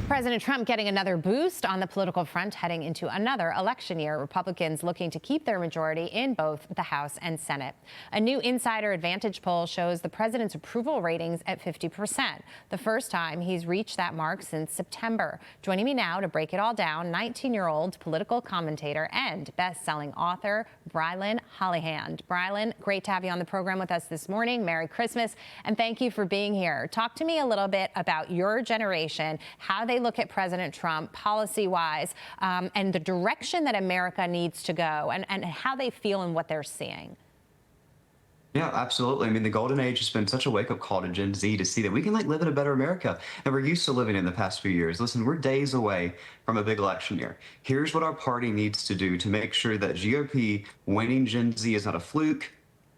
President Trump getting another boost on the political front heading into another election year. Republicans looking to keep their majority in both the House and Senate. A new Insider Advantage poll shows the president's approval ratings at 50%, the first time he's reached that mark since September. Joining me now to break it all down, 19-year-old political commentator and best-selling author Brilyn Hollyhand. Brilyn, great to have you on the program with us this morning. Merry Christmas, and thank you for being here. Talk to me a little bit about your generation, how they look at President Trump policy-wise, and the direction that America needs to go, and how they feel and what they're seeing. Yeah, absolutely. I mean, the golden age has been such a wake-up call to Gen Z to see that we can live in a better America than we're used to living in the past few years. Listen, we're days away from a big election year. Here's what our party needs to do to make sure that GOP winning Gen Z is not a fluke.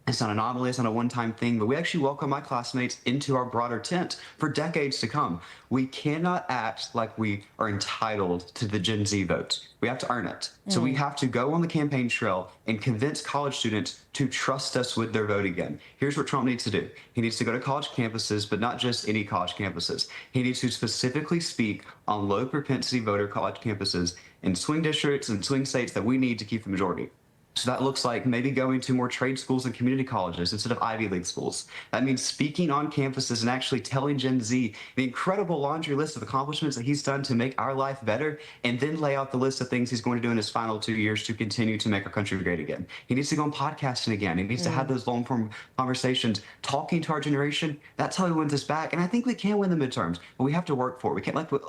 It's not an anomaly, it's not a one-time thing, but we actually welcome my classmates into our broader tent for decades to come. We cannot act like we are entitled to the Gen Z vote. We have to earn it. So we have to go on the campaign trail and convince college students to trust us with their vote again. Here's what Trump needs to do. He needs to go to college campuses, but not just any college campuses. He needs to specifically speak on low propensity voter college campuses in swing districts and swing states that we need to keep the majority. So that looks like maybe going to more trade schools and community colleges instead of Ivy League schools. That means speaking on campuses and actually telling Gen Z the incredible laundry list of accomplishments that he's done to make our life better, and then lay out the list of things he's going to do in his final 2 years to continue to make our country great again. He needs to go on podcasting again. He needs to have those long-form conversations, talking to our generation. That's how he wins us back. And I think we can win the midterms, but we have to work for it.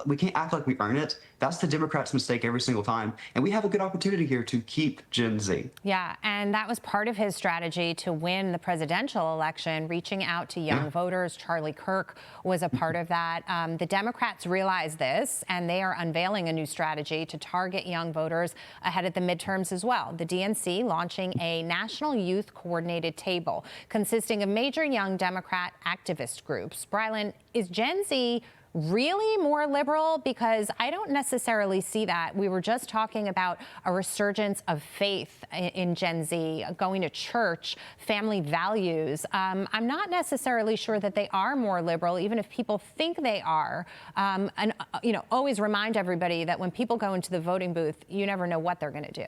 We can't act like we earn it. That's the Democrats' mistake every single time. And we have a good opportunity here to keep Gen Z. Yeah, and that was part of his strategy to win the presidential election, reaching out to young voters. Charlie Kirk was a part of that. The Democrats realize this, and they are unveiling a new strategy to target young voters ahead of the midterms as well. The DNC launching a national youth coordinated table consisting of major young Democrat activist groups. Brilyn, is Gen Z really more liberal? Because I don't necessarily see that. We were just talking about a resurgence of faith in Gen Z, going to church, family values. I'm not necessarily sure that they are more liberal, even if people think they are. And always remind everybody that when people go into the voting booth, you never know what they're going to do.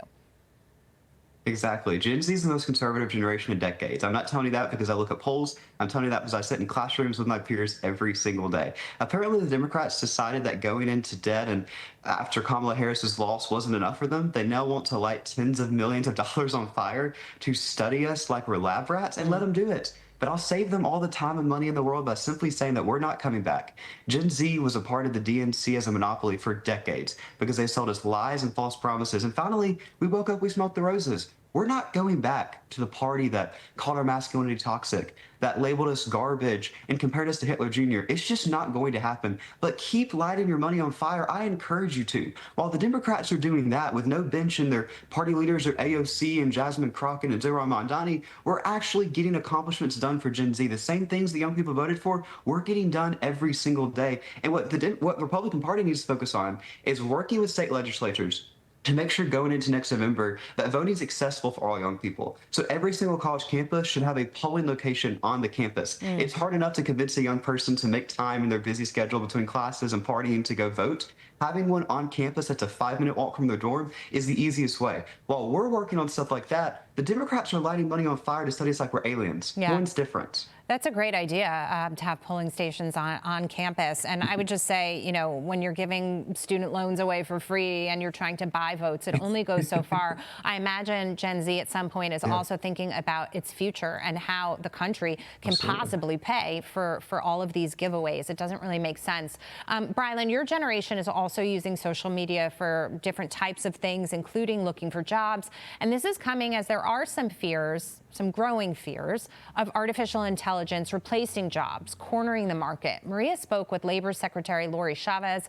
Exactly. Gen Z is the most conservative generation in decades. I'm not telling you that because I look at polls. I'm telling you that because I sit in classrooms with my peers every single day. Apparently, the Democrats decided that going into debt and after Kamala Harris's loss wasn't enough for them. They now want to light tens of millions of dollars on fire to study us like we're lab rats, and let them do it. But I'll save them all the time and money in the world by simply saying that we're not coming back. Gen Z was a part of the DNC as a monopoly for decades because they sold us lies and false promises. And finally, we woke up, we smelled the roses. We're not going back to the party that called our masculinity toxic, that labeled us garbage and compared us to Hitler Jr. It's just not going to happen. But keep lighting your money on fire. I encourage you to. While the Democrats are doing that with no bench and their party leaders are AOC and Jasmine Crockett and Zohran Mamdani, we're actually getting accomplishments done for Gen Z. The same things the young people voted for, we're getting done every single day. And what the Republican Party needs to focus on is working with state legislatures to make sure going into next November that voting is accessible for all young people. So every single college campus should have a polling location on the campus. It's hard enough to convince a young person to make time in their busy schedule between classes and partying to go vote. Having one on campus that's a 5-minute walk from their dorm is the easiest way. While we're working on stuff like that, the Democrats are lighting money on fire to study us like we're aliens. Yeah. One's different. That's a great idea to have polling stations on campus. And I would just say, when you're giving student loans away for free and you're trying to buy votes, it only goes so far. I imagine Gen Z at some point is also thinking about its future and how the country can possibly pay for all of these giveaways. It doesn't really make sense. Brilyn, your generation is also using social media for different types of things, including looking for jobs. And this is coming as there are some fears, some growing fears of artificial intelligence replacing jobs, cornering the market. Maria spoke with Labor Secretary Lori Chavez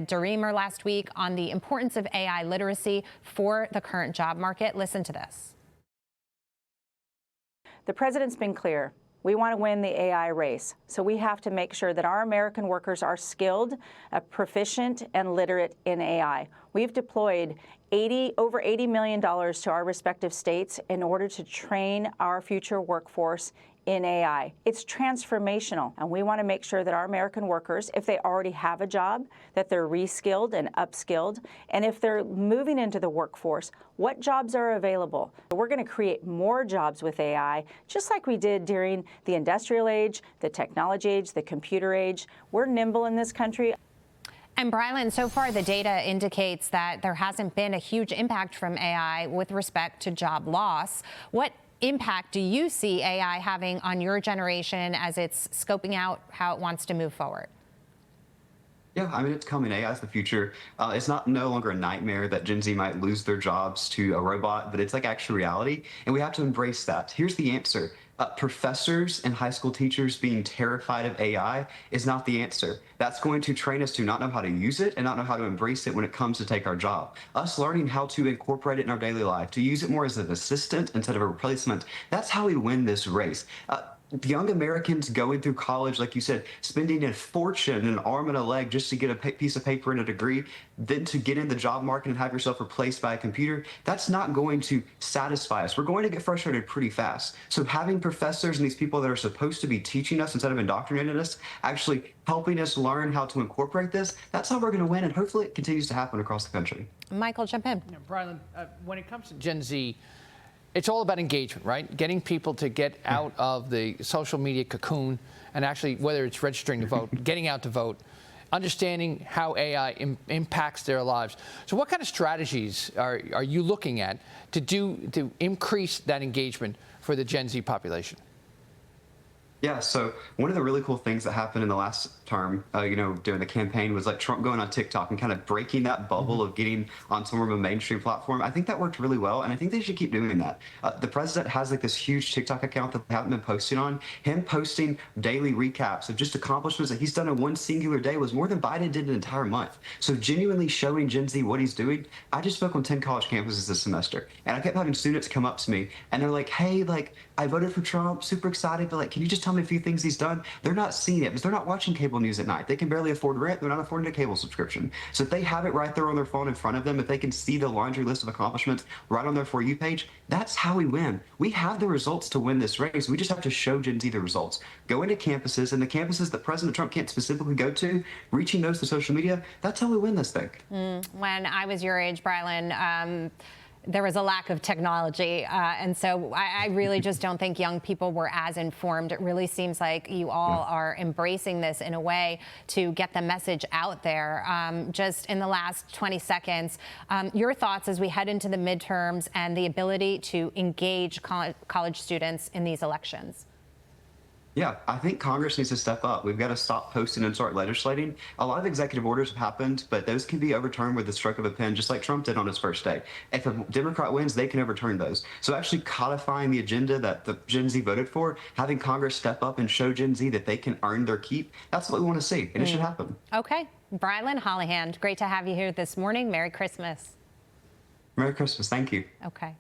Dreamer last week on the importance of AI literacy for the current job market. Listen to this. The president's been clear. We want to win the AI race, so we have to make sure that our American workers are skilled, proficient, and literate in AI. We've deployed over $80 million to our respective states in order to train our future workforce in AI. It's transformational, and we want to make sure that our American workers, if they already have a job, that they're reskilled and upskilled, and if they're moving into the workforce, what jobs are available. We're going to create more jobs with AI, just like we did during the industrial age, the technology age, the computer age. We're nimble in this country. And Brilyn, so far the data indicates that there hasn't been a huge impact from AI with respect to job loss. What impact do you see AI having on your generation as it's scoping out how it wants to move forward? Yeah, I mean, it's coming. AI is the future. It's not no longer a nightmare that Gen Z might lose their jobs to a robot, but it's like actual reality, and we have to embrace that. Here's the answer. Professors and high school teachers being terrified of AI is not the answer. That's going to train us to not know how to use it and not know how to embrace it when it comes to take our job. Us learning how to incorporate it in our daily life, to use it more as an assistant instead of a replacement, that's how we win this race. Young Americans going through college, like you said, spending a fortune, an arm and a leg just to get a piece of paper and a degree, then to get in the job market and have yourself replaced by a computer, that's not going to satisfy us. We're going to get frustrated pretty fast. So having professors and these people that are supposed to be teaching us instead of indoctrinating us, actually helping us learn how to incorporate this, that's how we're going to win, and hopefully it continues to happen across the country. Michael, jump in. Yeah, Brilyn, when it comes to Gen Z, it's all about engagement, right? Getting people to get out of the social media cocoon and actually, whether it's registering to vote, getting out to vote, understanding how AI impacts their lives. So what kind of strategies are you looking at to increase that engagement for the Gen Z population? Yeah, so one of the really cool things that happened in the last term, during the campaign was like Trump going on TikTok and kind of breaking that bubble of getting on some of a mainstream platform. I think that worked really well, and I think they should keep doing that. The president has like this huge TikTok account that they haven't been posting on. Him posting daily recaps of just accomplishments that he's done in one singular day was more than Biden did an entire month. So genuinely showing Gen Z what he's doing. I just spoke on 10 college campuses this semester, and I kept having students come up to me, and they're like, hey, like, I voted for Trump, super excited, but like, can you just tell me a few things he's done? They're not seeing it because they're not watching cable news at night. They can barely afford rent. They're not affording a cable subscription. So if they have it right there on their phone in front of them, if they can see the laundry list of accomplishments right on their For You page, that's how we win. We have the results to win this race. We just have to show Gen Z the results. Go into campuses, and the campuses that President Trump can't specifically go to, reaching those to social media, that's how we win this thing. When I was your age, Brilyn, there was a lack of technology. And so I really just don't think young people were as informed. It really seems like you all are embracing this in a way to get the message out there. Just in the last 20 seconds, your thoughts as we head into the midterms and the ability to engage college students in these elections. Yeah, I think Congress needs to step up. We've got to stop posting and start legislating. A lot of executive orders have happened, but those can be overturned with the stroke of a pen, just like Trump did on his first day. If a Democrat wins, they can overturn those. So actually codifying the agenda that the Gen Z voted for, having Congress step up and show Gen Z that they can earn their keep, that's what we want to see, and it should happen. Okay. Brilyn Hollyhand, great to have you here this morning. Merry Christmas. Merry Christmas. Thank you. Okay.